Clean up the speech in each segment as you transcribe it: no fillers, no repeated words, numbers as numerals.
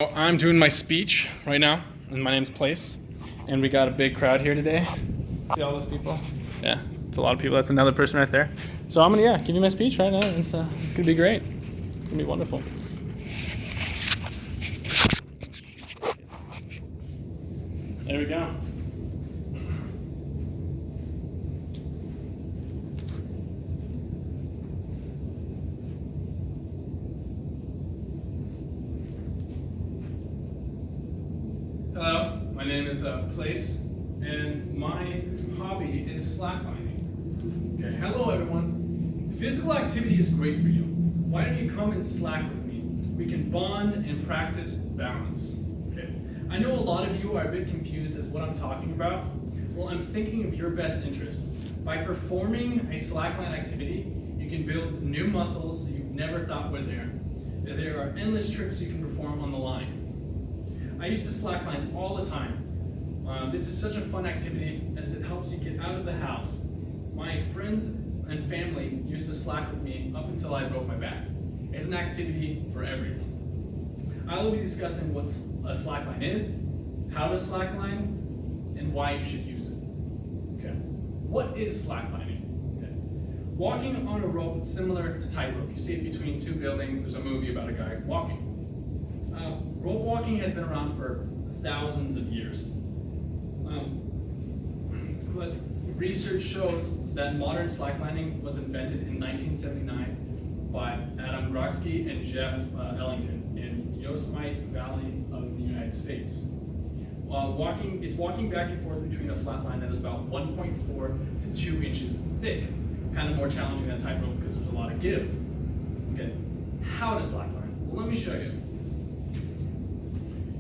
I'm doing my speech right now, and my name's Place, and we got a big crowd here today. See all those people? Yeah, it's a lot of people. That's another person right there. So I'm gonna give you my speech right now. It's gonna be great. It's gonna be wonderful. There we go. Hello, my name is Place, and my hobby is slacklining. Okay, hello everyone. Physical activity is great for you. Why don't you come and slack with me? We can bond and practice balance. Okay, I know a lot of you are a bit confused as what I'm talking about. Well, I'm thinking of your best interest. By performing a slackline activity, you can build new muscles you've never thought were there. There are endless tricks you can perform on the line. I used to slackline all the time. This is such a fun activity as it helps you get out of the house. My friends and family used to slack with me up until I broke my back. It's an activity for everyone. I will be discussing what a slackline is, how to slackline, and why you should use it. Okay. What is slacklining? Okay. Walking on a rope is similar to tightrope. You see it between two buildings. There's a movie about a guy walking. Rope walking has been around for thousands of years. But research shows that modern slacklining was invented in 1979 by Adam Grotsky and Jeff Ellington in Yosemite Valley of the United States. It's walking back and forth between a flat line that is about 1.4 to 2 inches thick. Kind of more challenging than tightrope because there's a lot of give. Okay, how to slackline? Well, let me show you.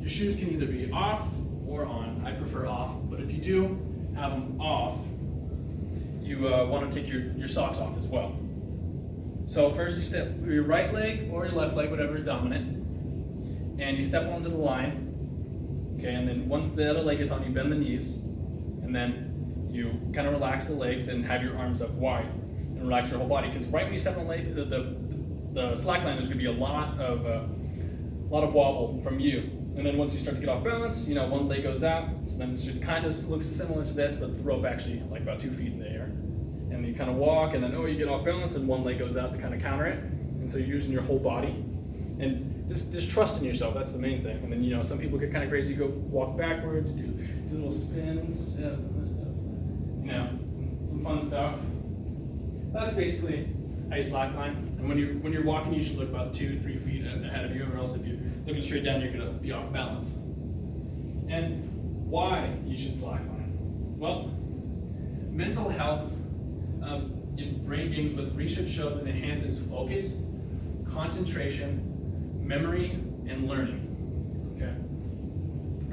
Your shoes can either be off or on. I prefer off, but if you do have them off, you want to take your socks off as well. So first you step your right leg or your left leg, whatever is dominant, and you step onto the line. Okay, and then once the other leg gets on, you bend the knees, and then you kind of relax the legs and have your arms up wide and relax your whole body. Because right when you step on the slack line, there's going to be a lot of wobble from you. And then once you start to get off balance, one leg goes out. So then it should kind of look similar to this, but the rope actually like about 2 feet in the air. And you kind of walk, and then you get off balance, and one leg goes out to kind of counter it. And so you're using your whole body, and just trust in yourself. That's the main thing. And then some people get kind of crazy. You go walk backwards, do little spins, some fun stuff. That's basically how you slackline. And when you're walking, you should look about 2-3 feet ahead of you, or else if you're looking straight down, you're gonna be off balance. And why you should slackline? Well, mental health in brain games with research shows that it enhances focus, concentration, memory, and learning. Okay.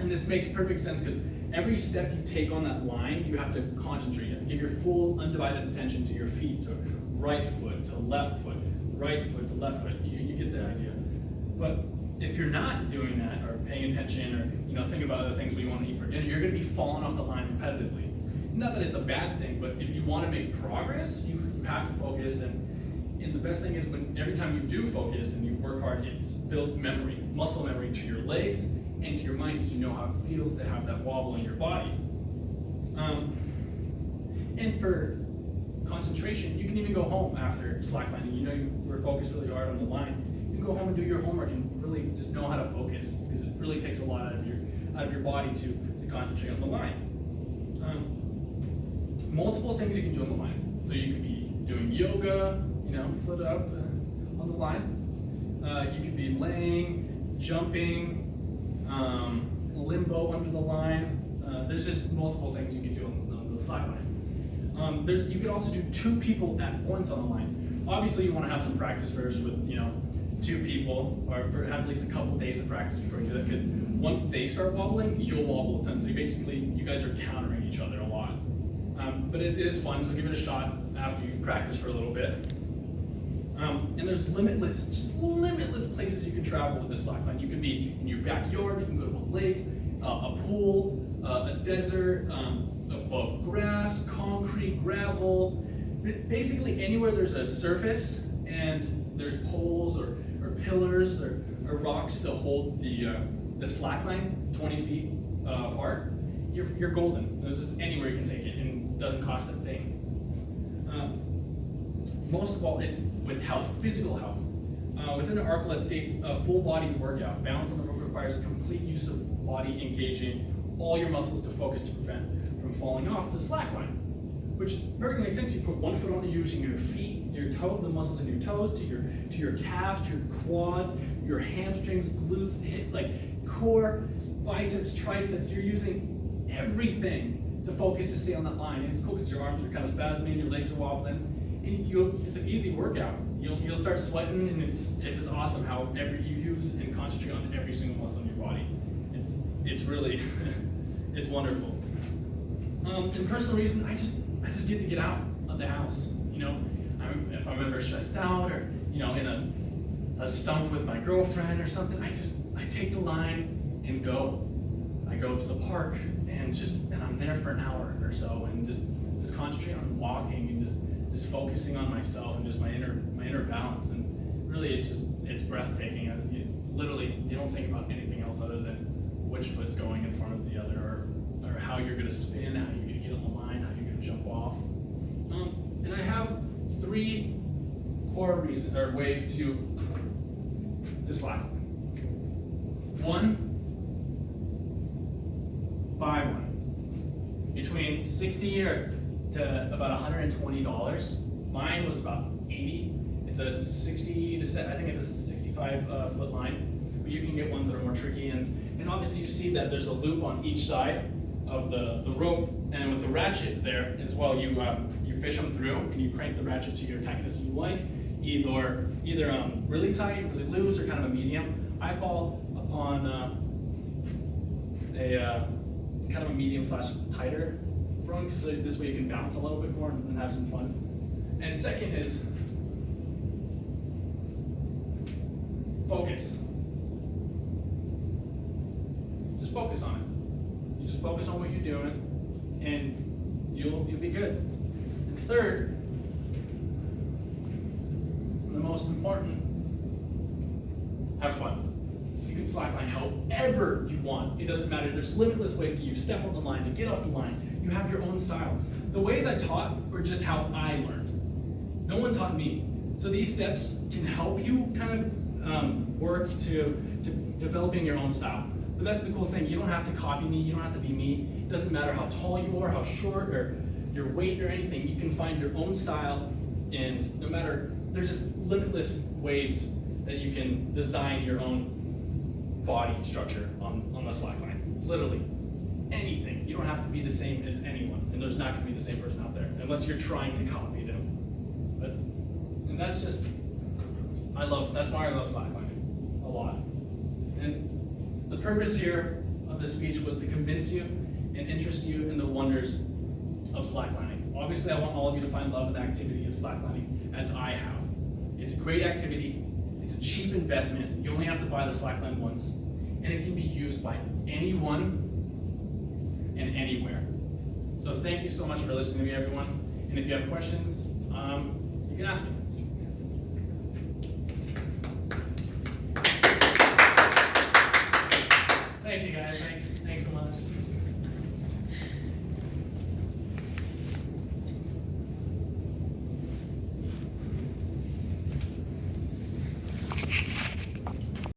And this makes perfect sense because every step you take on that line, you have to concentrate. You have to give your full undivided attention to your feet, to right foot, to left foot, right foot to left foot. You get the idea. But if you're not doing that, or paying attention, or thinking about other things we want to eat for dinner, you're going to be falling off the line repetitively. Not that it's a bad thing, but if you want to make progress, you have to focus. And the best thing is when every time you do focus and you work hard, it builds memory, muscle memory to your legs and to your mind, because you know how it feels to have that wobble in your body. And for concentration, you can even go home after slacklining. You were focused really hard on the line. You can go home and do your homework and really just know how to focus, because it really takes a lot out of your body to concentrate on the line. Multiple things you can do on the line. So you could be doing yoga, foot up on the line. You could be laying, jumping, limbo under the line. There's just multiple things you can do on the slack line. You can also do 2 people at once on the line. Obviously, you want to have some practice first with 2 people, or have at least a couple days of practice before you do that. Because once they start wobbling, you'll wobble a ton. So basically, you guys are countering each other a lot. But it is fun, so give it a shot after you practice for a little bit. And there's limitless places you can travel with this slackline. You can be in your backyard, you can go to a lake, a pool, a desert, above grass, concrete, gravel. Basically anywhere there's a surface and there's poles or pillars or or rocks to hold the slack line 20 feet apart, you're golden. There's just anywhere you can take it, and it doesn't cost a thing. Most of all, it's with health, physical health. Within an article that states a full body workout, balance on the rope requires complete use of body engaging all your muscles to focus to prevent from falling off the slack line. Which perfectly makes sense. You put one foot on it using your feet, your toe, the muscles in your toes, to your calves, to your quads, your hamstrings, glutes, hip, like core, biceps, triceps. You're using everything to focus to stay on that line. And it's cool because your arms are kind of spasming, your legs are wobbling, and it's an easy workout. You'll start sweating, and it's just awesome how you use and concentrate on every single muscle in your body. It's really it's wonderful. In personal reason, I just get to get out of the house. If I'm ever stressed out or in a stump with my girlfriend or something, I take the line and go. I go to the park and I'm there for an hour or so and just concentrate on walking and just focusing on myself and just my inner balance. And really, it's breathtaking as you don't think about anything else other than which foot's going in front of the other, or how you're going to spin, how you're going to get on the line, how you're going to jump off. And I have 3 core ways to slackline. 1, buy one. Between $60 to about $120. Mine was about $80. It's a 60 to I think it's a 65 foot line, but you can get ones that are more tricky. And obviously you see that there's a loop on each side of the rope, and with the ratchet there as well, you fish them through and you crank the ratchet to your tightness you like, either really tight, really loose, or kind of a medium. I fall upon a kind of a medium / tighter rung, so this way you can bounce a little bit more and have some fun. And second is focus. Just focus on it. You just focus on what you're doing, and you'll be good. And third, and the most important, have fun. You can slackline however you want. It doesn't matter. There's limitless ways to step on the line, to get off the line. You have your own style. The ways I taught were just how I learned. No one taught me. So these steps can help you kind of work to developing your own style. But that's the cool thing. You don't have to copy me. You don't have to be me. It doesn't matter how tall you are, how short, or your weight or anything. You can find your own style, and no matter, there's just limitless ways that you can design your own body structure on the slackline. Literally anything. You don't have to be the same as anyone, and there's not going to be the same person out there unless you're trying to copy them. And that's just, that's why I love slacklining a lot. And the purpose here of this speech was to convince you and interest you in the wonders of slacklining. Obviously, I want all of you to find love in the activity of slacklining as I have. It's a great activity. It's a cheap investment. You only have to buy the slackline once, and it can be used by anyone and anywhere. So thank you so much for listening to me, everyone. And if you have questions, you can ask me.